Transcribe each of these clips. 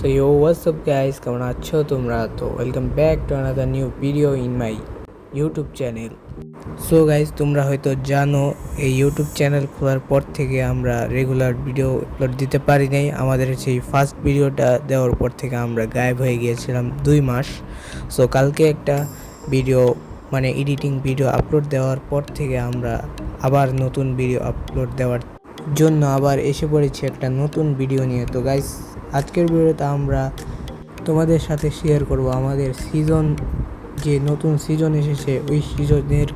So yo, what's up guys, কেমন আছো তোমরা? তো welcome back to another new video in my YouTube channel. So guys, তোমরা হয়তো জানো এই ইউটিউব চ্যানেল খোলার পর থেকে আমরা রেগুলার ভিডিও আপলোড দিতে পারি নাই। আমাদের সেই ফার্স্ট ভিডিওটা দেওয়ার পর থেকে আমরা গায়েব হয়ে গিয়েছিলাম 2 মাস। সো কালকে একটা ভিডিও মানে এডিটিং ভিডিও আপলোড দেওয়ার পর থেকে আমরা আবার নতুন ভিডিও আপলোড দেওয়ার জন্য আবার এসে পড়েছি একটা নতুন ভিডিও নিয়ে। তো গাইজ, আজকের ভিডিওতে আমরা তোমাদের সাথে শেয়ার করব আমাদের সিজন, যে নতুন সিজন এসেছে ওই সিজনের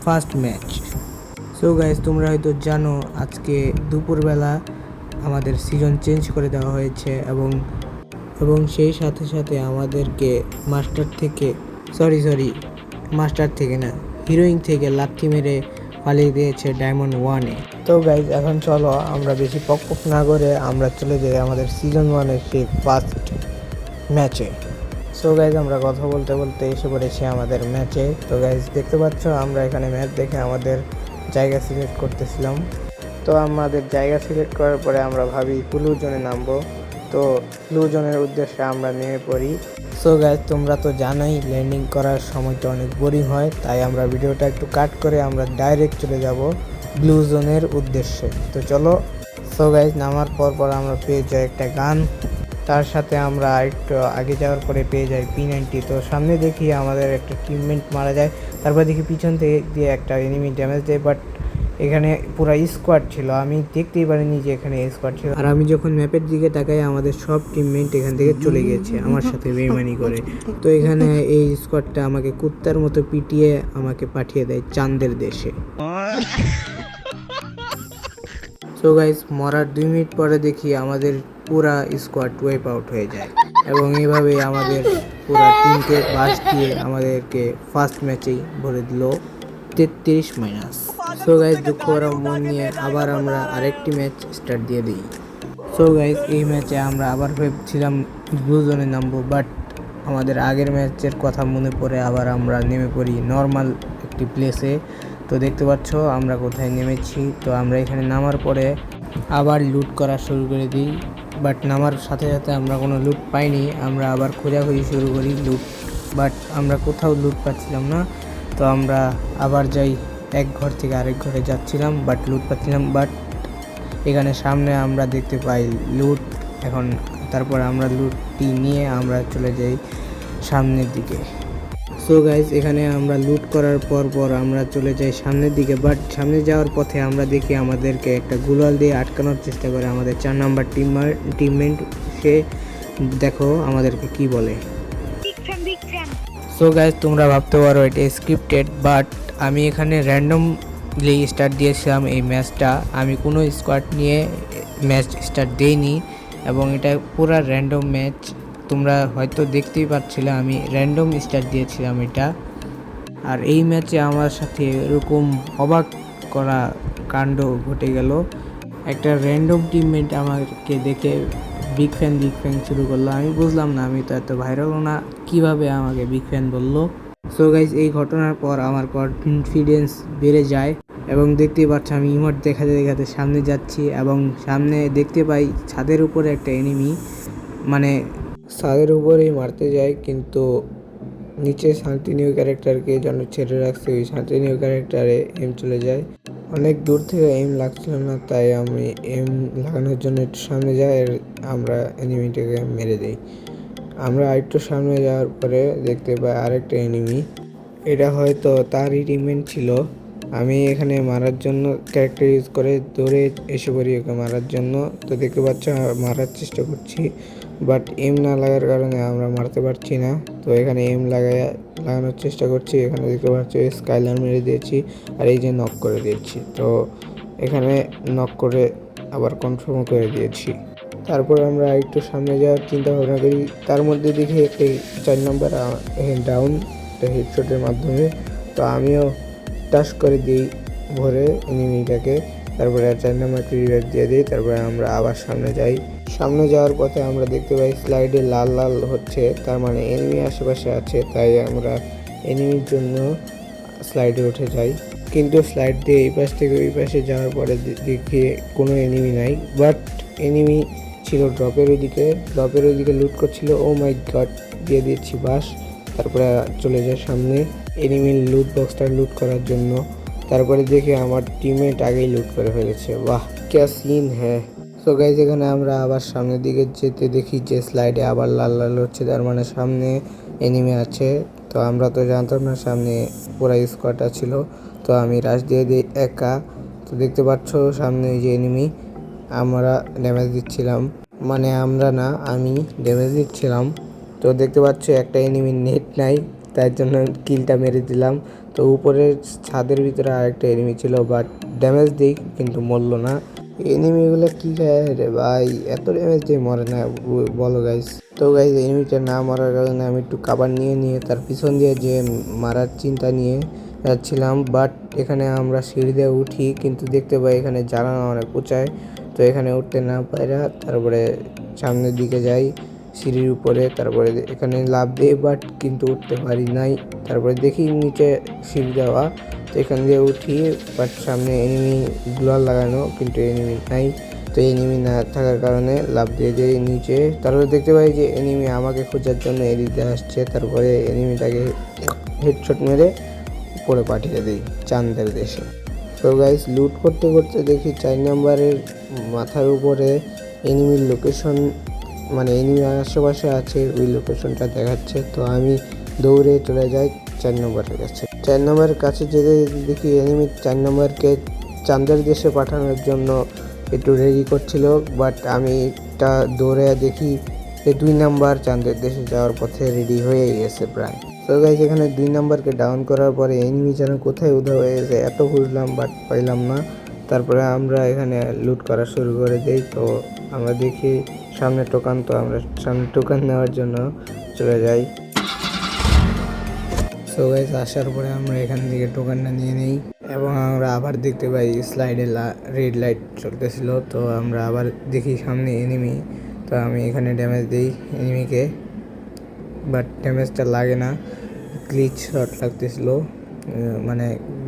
ফার্স্ট ম্যাচ। সো গাইজ, তোমরা হয়তো জানো আজকে দুপুরবেলা আমাদের সিজন চেঞ্জ করে দেওয়া হয়েছে এবং সেই সাথে সাথে আমাদেরকে মাস্টার থেকে না, হিরোইন থেকে লাথি মেরে পালিয়ে দিয়েছে ডায়মন্ড 1-এ। তো গাইজ, এখন চলো আমরা বেশি পক না করে আমরা চলে যাই আমাদের সিজন 1-এর সেই ফার্স্ট ম্যাচে। সো গাইজ, আমরা কথা বলতে বলতে এসে পড়েছি আমাদের ম্যাচে। তো গাইজ, দেখতে পাচ্ছ আমরা এখানে ম্যাচ দেখে আমাদের জায়গা সিলেক্ট করতেছিলাম। তো আমাদের জায়গা সিলেক্ট করার পরে আমরা ভাবি ব্লু জোনে নামবো। তো ব্লু জোনের উদ্দেশ্যে আমরা নেমে পড়ি। সো গাইজ, তোমরা তো জানোই ল্যান্ডিং করার সময়টা অনেক বোরিং হয়, তাই আমরা ভিডিওটা একটু কাট করে আমরা ডাইরেক্ট চলে যাব ব্লু জোনের উদ্দেশ্যে। তো চলো। সো গাইজ, নামার পর আমরা পেয়ে যাই একটা গান, তার সাথে আমরা একটু আগে যাওয়ার পরে পেয়ে যাই P90। তো সামনে দেখি আমাদের একটা টিমমেট মারা যায়, তারপর দেখি পিছন থেকে দিয়ে একটা এনিমি ড্যামেজ দেয়, বাট এখানে পুরো স্কোয়াড ছিল, আমি দেখতেই পারিনি যে এখানে স্কোয়াড ছিল। আর আমি যখন ম্যাপের দিকে তাকাই আমাদের সব টিমমেট এখান থেকে চলে গেছে আমার সাথে বেইমানি করে। তো এখানে এই স্কোয়াডটা আমাকে কুত্তার মতো পিটিয়ে আমাকে পাঠিয়ে দেয় চাঁদের দেশে। সো গাইজ, মরার 2 মিনিট পরে দেখি আমাদের পুরা স্কোয়াড ওয়াইপ আউট হয়ে যায় এবং এইভাবে আমাদের পুরা টিমকে বাস দিয়ে আমাদেরকে ফার্স্ট ম্যাচেই ভরে দিল 33-। সো গাইজ, দুঃখ করা মন নিয়ে আবার আমরা আরেকটি ম্যাচ স্টার্ট দিয়ে দিই। সো গাইজ, এই ম্যাচে আমরা আবার ভেবেছিলাম ব্লু জোনে নামবো, বাট আমাদের আগের ম্যাচের কথা মনে পড়ে আবার আমরা নেমে পড়ি নর্মাল একটি প্লেসে। তো দেখতে পাচ্ছ আমরা কোথায় নেমেছি। তো আমরা এখানে নামার পরে আবার লুট করা শুরু করে দিই, বাট নামার সাথে সাথে আমরা কোনো লুট পাইনি। আমরা আবার খোঁজাখুঁজি শুরু করি লুট, বাট আমরা কোথাও লুট পাচ্ছিলাম না। তো আমরা আবার যাই, এক ঘর থেকে আরেক ঘরে যাচ্ছিলাম, বাট লুট পাচ্ছিলাম। বাট এখানে সামনে আমরা দেখতে পাই লুট। এখন তারপর আমরা লুটটি নিয়ে আমরা চলে যাই সামনের দিকে। সো গাইজ, এখানে আমরা লুট করার পর আমরা চলে যাই সামনের দিকে, বাট সামনে যাওয়ার পথে আমরা দেখি আমাদেরকে একটা গুলাল দিয়ে আটকানোর চেষ্টা করে আমাদের 4 নাম্বার টিমমেট। সে দেখো আমাদেরকে কি বলে। সো গাইজ, তোমরা ভাবতে পারো এটা স্ক্রিপ্টেড, বাট আমি এখানে র্যান্ডমলি স্টার্ট দিয়েছিলাম এই ম্যাচটা। আমি কোনো স্কোয়াড নিয়ে ম্যাচ স্টার্ট দেইনি এবং এটা পুরা র্যান্ডম ম্যাচ। তোমরা হয়তো দেখতেই পাচ্ছিলে আমি র্যান্ডম স্টার্ট দিয়েছিলাম এটা। আর এই ম্যাচে আমার সাথে এরকম অবাক করা কাণ্ড ঘটে গেল। একটা র্যান্ডম টিমমেট আমাকে দেখে বিগ ফ্যান শুরু করলো। আমি বুঝলাম না, আমি তো এত ভাইরালও না, কীভাবে আমাকে বিগ ফ্যান বললো। সো গাইজ, এই ঘটনার পর আমার কনফিডেন্স বেড়ে যায় এবং দেখতেই পাচ্ছ আমি ইমোট দেখাতে সামনে যাচ্ছি এবং সামনে দেখতে পাই ছাদের উপরে একটা এনিমি, মানে ছাদের উপরেই মারতে যায়, কিন্তু নিচে শান্তিনীয় ক্যারেক্টারকে যেন ছেড়ে রাখছে, ওই শান্তিনীয় ক্যারেক্টারে এম চলে যায়। অনেক দূর থেকে এম লাগছিল না, তাই আমি এম লাগানোর জন্য একটু সামনে যাই আর আমরা এনিমিটাকে মেরে দিই। আমরা আরেকটু সামনে যাওয়ার পরে দেখতে পাই আরেকটা এনিমি, এটা হয়তো তারই টিমমেট ছিল। আমি এখানে মারার জন্য ক্যারেক্টার ইউজ করে দৌড়ে এসে পড়ি ওকে মারার জন্য। তো দেখতে পাচ্ছ মারার চেষ্টা করছি, বাট এম না লাগার কারণে আমরা মারতে পারছি না। তো এখানে এম লাগানোর চেষ্টা করছি, এখানে দেখতে পাচ্ছ স্কাইলার মেরে দিয়েছি আর এই যে নক করে দিয়েছি। তো এখানে নক করে আবার কনফার্ম করে দিয়েছি। তারপর আমরা একটু সামনে যাওয়ার চিন্তা ভাবনা করি, তার মধ্যে দেখি একটি 4 নম্বর ডাউন একটা হেডশটের মাধ্যমে। তো আমিও টাচ করে দিই ভরে এনিমিটাকে, তারপরে 4 নম্বরটি রিভাইভ দিয়ে দিই। তারপরে আমরা আবার সামনে যাই। সামনে যাওয়ার পথে আমরা দেখতে পাই স্লাইডে লাল লাল হচ্ছে, তার মানে এনিমি আশেপাশে আছে। তাই আমরা এনিমির জন্য স্লাইডে উঠে যাই, কিন্তু স্লাইড দিয়ে এই পাশ থেকে ওই পাশে যাওয়ার পরে দেখি কোনো এনিমি নাই, বাট এনিমি ছিল ড্রপের ওইদিকে লুট করছিল। ও মাই গড, দিয়ে দিচ্ছি বাস। তারপরে চলে যায় সামনে এনিমির লুট বক্সটা লুট করার জন্য। তারপরে দেখি আমার টিমমেট আগেই লুট করে ফেলেছে। বাহ, ক্যা সিন হ্যাঁ। সো গাইজ, এখানে আমরা আবার সামনের দিকে যেতে দেখি যে স্লাইডে আবার লাল লাল হচ্ছে, তার মানে সামনে এনিমি আছে। তো আমরা তো জানতাম না সামনে পুরা স্কোয়াডটা ছিল। তো আমি রাশ দিয়ে দিই একা। তো দেখতে পাচ্ছ সামনে যে এনিমি, আমরা ড্যামেজ দিচ্ছিলাম, মানে আমরা না, আমি ড্যামেজ দিচ্ছিলাম। তো দেখতে পাচ্ছ একটা এনিমির নেট নাই, তার জন্য কিলটা মেরে দিলাম। তো উপরের ছাদের ভিতরে আরেকটা এনিমি ছিল, বাট ড্যামেজ দিই কিন্তু মরল না। এনিমিগুলো কি খায় রে ভাই, এত ড্যামেজ দিয়ে মরে না বলো গাইস। তো গাইস, এনিমিটা না মারার কারণে আমি একটু কাবার নিয়ে তার পিছন দিয়ে যে মারার চিন্তা নিয়ে যাচ্ছিলাম। বাট এখানে আমরা সিঁড়ি দিয়ে উঠি, কিন্তু দেখতে পাই এখানে জানালা অনেক উঁচায়। তো এখানে উঠতে না পাইরা তারপরে সামনের দিকে যাই সিঁড়ির উপরে, তারপরে এখানে লাফ দিই, বাট কিন্তু উঠতে পারি নাই। তারপরে দেখি নিচে সিঁড়ি দেওয়া, তো এখান দিয়ে উঠি, বাট সামনে এনিমি গ্লোয়াল লাগানো, কিন্তু এনিমি নাই। তো এনিমি না থাকার কারণে লাফ দিয়ে যাই নিচে। তারপরে দেখতে পাই যে এনিমি আমাকে খোঁজার জন্য এদিকে আসছে। তারপরে এনিমিটাকে হেডশট মেরে উপরে পাঠিয়ে দিই চাঁদের দেশে। তো গাইস, লুট করতে করতে দেখি 4 নম্বরের মাথার উপরে এনিমির লোকেশন, মানে এনিমি আশেপাশে আছে ওই লোকেশনটা দেখাচ্ছে। তো আমি দৌড়ে চলে যাই 4 নম্বরের কাছে। 4 নম্বরের কাছে যেতে দেখি এনিমি 4 নম্বরকে চাঁদের দেশে পাঠানোর জন্য একটু রেডি করছিল। বাট আমি এটা দৌড়ে দেখি যে 2 নাম্বার চাঁদের দেশে যাওয়ার পথে রেডি হয়ে গেছে প্রায়। তো গাইস, এখানে 2 নাম্বারকে ডাউন করার পরে এনিমি যেন কোথায় উধাও হয়ে গেছে, এত খুঁজলাম বাট পাইলাম না। তারপরে আমরা এখানে লুট করা শুরু করে দিই। তো আমরা দেখি সামনে টোকান, তো আমরা সামনে টোকান নেওয়ার জন্য চলে যাই। সো গাইস, আসার পরে আমরা এখান থেকে টোকানটা নিয়ে নিই এবং আমরা আবার দেখতে পাই স্লাইডে রেড লাইট চলতেছিল। তো আমরা আবার দেখি সামনে এনিমি। তো আমি এখানে ড্যামেজ দিই এনিমিকে, বাট ড্যামেজটা লাগে না, গ্লিচ শট লাগতেছিল, মানে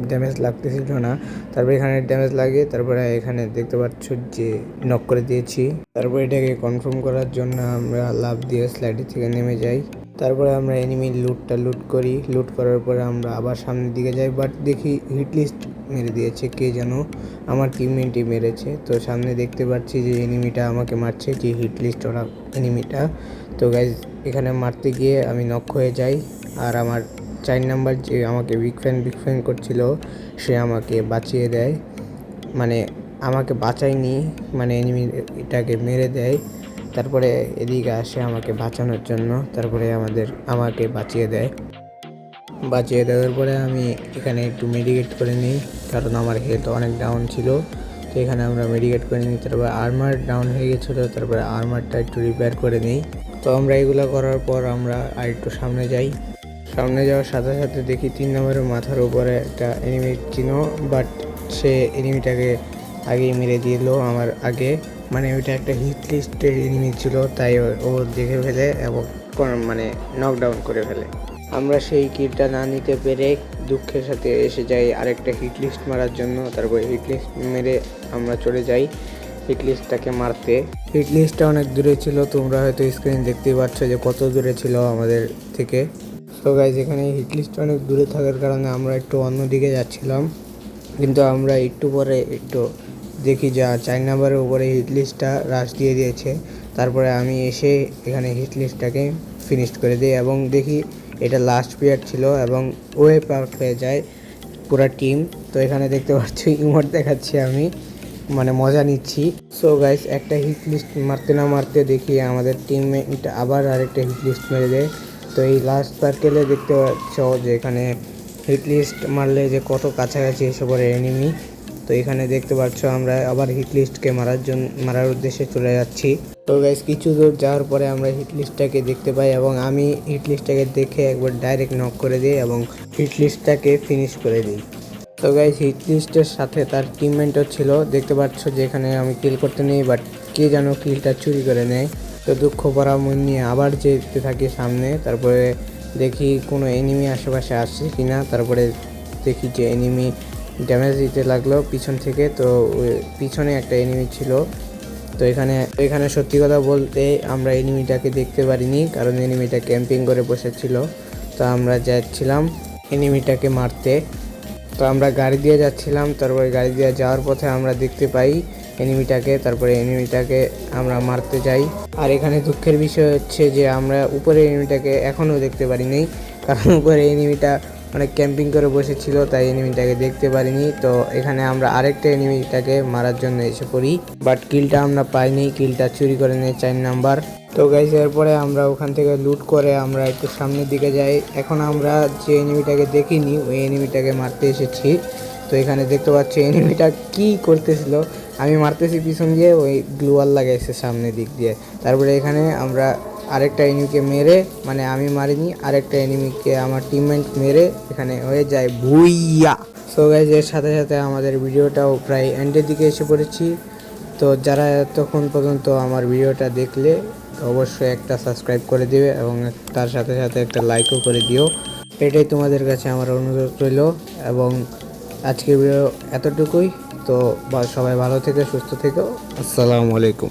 ড্যামেজ লাগতেছিল না। তারপরে এখানে ড্যামেজ লাগে, তারপরে এখানে দেখতে পাচ্ছ যে নক করে দিয়েছি। তারপরে এটাকে কনফার্ম করার জন্য আমরা লাফ দিয়ে স্লাইডের থেকে নেমে যাই। তারপরে আমরা এনিমির লুটটা লুট করি। লুট করার পরে আমরা আবার সামনের দিকে যাই, বাট দেখি হিট লিস্ট মেরে দিয়েছে কে যেন, আমার টিমমেটই মেরেছে। তো সামনে দেখতে পাচ্ছি যে এনিমিটা আমাকে মারছে, যে হিট লিস্ট ওরা এনিমিটা। তো গাইজ, এখানে মারতে গিয়ে আমি নক হয়ে যাই, আর আমার 4 নাম্বার যে আমাকে বিগ ফ্যান করছিল সে আমাকে বাঁচিয়ে দেয়, মানে আমাকে বাঁচায়নি, মানে এনিমিটাকে মেরে দেয়। তারপরে এদিকে আসে আমাকে বাঁচানোর জন্য, তারপরে আমাকে বাঁচিয়ে দেওয়ার পরে আমি এখানে একটু মেডিকেট করে নিই, কারণ আমার হেলথ অনেক ডাউন ছিল। তো এখানে আমরা মেডিকেট করে নিই। তারপরে আর্মার ডাউন হয়ে গেছিলো, তারপরে আর্মারটা একটু রিপেয়ার করে নিই। তো আমরা এগুলো করার পর আমরা আর একটু সামনে যাই। সামনে যাওয়ার সাথে সাথে দেখি 3 নম্বরের মাথার উপরে একটা এনিমি ছিল, বাট সে এনিমিটাকে আগেই মেরে দিল আমার আগে, মানে ওইটা একটা হিট লিস্টের এনিমি ছিল, তাই ও দেখে ফেলে এবং মানে নকডাউন করে ফেলে। আমরা সেই কিলটা না নিতে পেরে দুঃখের সাথে এসে যাই আরেকটা হিট লিস্ট মারার জন্য। তারপরে হিট লিস্ট মেরে আমরা চলে যাই হিট লিস্টটাকে মারতে। হিট লিস্টটা অনেক দূরে ছিল, তোমরা হয়তো স্ক্রিন দেখতেই পাচ্ছ যে কত দূরে ছিল আমাদের থেকে। তো গাইজ, এখানে হিট লিস্ট অনেক দূরে থাকার কারণে আমরা একটু অন্যদিকে যাচ্ছিলাম, কিন্তু আমরা একটু পরে একটু দেখি যা 4 নম্বরের উপরে হিট লিস্টটা রাশ দিয়ে দিয়েছে। তারপরে আমি এসে এখানে হিট লিস্টটাকে ফিনিশ করে দিই এবং দেখি এটা লাস্ট প্লেয়ার ছিল এবং ওয়েপ আউট হয়ে যায় পুরা টিম। তো এখানে দেখতে পাচ্ছি ইমোট দেখাচ্ছি আমি, মানে মজা নিচ্ছি। সো গাইস, একটা হিট লিস্ট মারতে না মারতে দেখি আমাদের টিমমেট আবার আরেকটা হিট লিস্ট মেরে দেয়। তো এই লাস্ট সার্কেলে দেখতে পাচ্ছ যে এখানে হিট লিস্ট মারলে যে কত কাছাকাছি এসে পড়ে এনিমি। তো এখানে দেখতে পাচ্ছ আমরা আবার হিট লিস্টকে মারার উদ্দেশ্যে চলে যাচ্ছি। তো গাইস, কিছু দূর যাওয়ার পরে আমরা হিট লিস্টটাকে দেখতে পাই এবং আমি হিট লিস্টটাকে দেখে একবার ডাইরেক্ট নক করে দিই এবং হিট লিস্টটাকে ফিনিশ করে দিই। তো গাইস, হিট লিস্টের সাথে তার টিমমেটও ছিল, দেখতে পাচ্ছ যে এখানে আমি কিল করতে নেই, বাট কে যেন কিলটা চুরি করে নেয়। তো দুঃখ ভরা মন নিয়ে আবার যেতে থাকি সামনে। তারপরে দেখি কোনো এনিমি আশেপাশে আসছে কিনা। তারপরে দেখি যে এনিমি ড্যামেজ দিতে লাগলো পিছন থেকে। তো পিছনে একটা এনিমি ছিল, তো এখানে সত্যি কথা বলতে আমরা এনিমিটাকে দেখতে পারিনি, কারণ এনিমিটা ক্যাম্পিং করে বসেছিল। তো আমরা যাচ্ছিলাম এনিমিটাকে মারতে। তো আমরা গাড়ি দিয়ে যাচ্ছিলাম, তারপরে গাড়ি দিয়ে যাওয়ার পথে আমরা দেখতে পাই এনিমিটাকে, তারপরে এনিমিটাকে আমরা মারতে যাই। আর এখানে দুঃখের বিষয় হচ্ছে যে আমরা উপরে এনিমিটাকে এখনও দেখতে পারিনি, কারণ উপরে এনিমিটা অনেক ক্যাম্পিং করে বসেছিল, তাই এনিমিটাকে দেখতে পারিনি। তো এখানে আমরা আরেকটা এনিমিটাকে মারার জন্য এসে পড়ি, বাট কিলটা আমরা পাইনি, কিলটা চুরি করে নেই 4 নাম্বার। তো গাইস এরপরে আমরা ওখান থেকে লুট করে আমরা একটু সামনের দিকে যাই। এখন আমরা যে এনিমিটাকে দেখিনি ওই এনিমিটাকে মারতে এসেছি। তো এখানে দেখতে পাচ্ছি এনিমিটা কি করতেছিল, আমি মারতেছি পিছন দিয়ে, ওই গ্লুয়াল লাগাইছে সামনের দিক দিয়ে। তারপরে এখানে আমরা আরেকটা এনিমিকে মেরে, মানে আমি মারিনি, আরেকটা এনিমিকে আমার টিমমেট মেরে এখানে হয়ে যায় ভুইয়া। সো গাইস এর সাথে সাথে আমাদের ভিডিওটাও প্রায় এন্ডের দিকে এসে পড়েছি। তো যারা এতক্ষণ পর্যন্ত আমার ভিডিওটা দেখলে অবশ্যই একটা সাবস্ক্রাইব করে দিবে এবং তার সাথে সাথে একটা লাইকও করে দিও, এটাই তোমাদের কাছে আমার অনুরোধ রইল। এবং আজকের ভিডিও এতটুকুই। তো সবাই ভালো থেকো, সুস্থ থেকো, আসসালামু আলাইকুম।